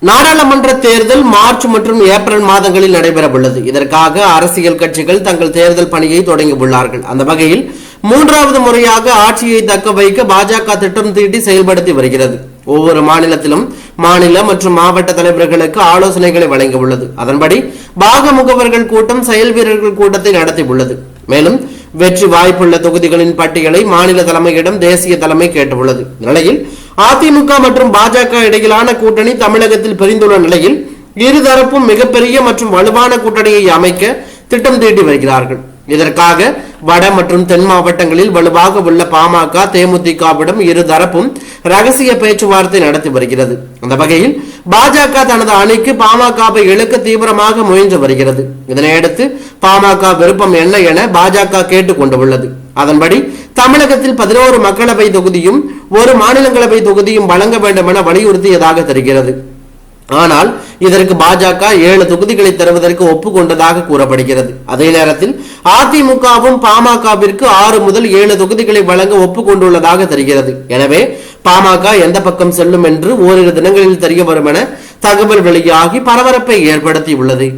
நாடாளுமன்ற தேர்தல் மார்ச் மற்றும் ஏப்ரல் மாதங்களில் நடைபெறவுள்ளது. இதற்காக அரசியல் கட்சிகள் தங்கள் தேர்தல் பணியை தொடங்கியுள்ளார்கள். அந்த வகையில் 3வது முறையாக ஆட்சியை தக்க வைக்க பாஜக திட்டம் தீட்டி செயல்படுத்தி வருகிறது. ஒவ்வொரு மாநிலத்திலும் மாநில மற்றும் மாவட்ட தலைவர்களுக்கு ஆலோசனைகளை வழங்கியுள்ளது. அதன்படி பாக முகவர்கள் கூட்டம், செயல் வீரர்கள் கூட்டத்தை நடத்தியுள்ளது. மேலும் வெற்றி வாய்ப்புள்ள தொகுதிகளின் பட்டியலை மாநில தலைமையிடம் தேசிய தலைமை கேட்டுள்ளது. நிலையில் அதிமுக மற்றும் பாஜக இடையிலான கூட்டணி தமிழகத்தில் பிரிந்துள்ள நிலையில் இருதரப்பும் மிகப்பெரிய மற்றும் வலுவான கூட்டணியை அமைக்க திட்டம் தீட்டி வருகிறார்கள். இதற்காக வட மற்றும் தென் மாவட்டங்களில் வலுவாக உள்ள பாமக, தேமுதிகவிடம் இருதரப்பும் ரகசிய பேச்சுவார்த்தை நடத்தி வருகிறது. அந்த வகையில் பாஜக தனது அணிக்கு பாமகவை இழக்க தீவிரமாக முயன்று வருகிறது. இதனையடுத்து பாமக விருப்பம் என்ன என பாஜக கேட்டுக் கொண்டுள்ளது. அதன்படி தமிழகத்தில் 11 மக்களவை தொகுதியும் 1 மாநிலங்களவை தொகுதியும் வழங்க வேண்டும் என வலியுறுத்தியதாக தெரிகிறது. ஆனால் இதற்கு பாஜக 7 தொகுதிகளை தருவதற்கு ஒப்புக்கொண்டதாக கூறப்படுகிறது. அதே நேரத்தில் அதிமுகவும் பாமகவிற்கு 6 முதல் 7 தொகுதிகளை வழங்க ஒப்புக்கொண்டுள்ளதாக தெரிகிறது. எனவே பாமக எந்த பக்கம் செல்லும் என்று ஓரிரு தினங்களில் தெரிய வரும் என தகவல் வெளியாகி பரபரப்பை ஏற்படுத்தியுள்ளது.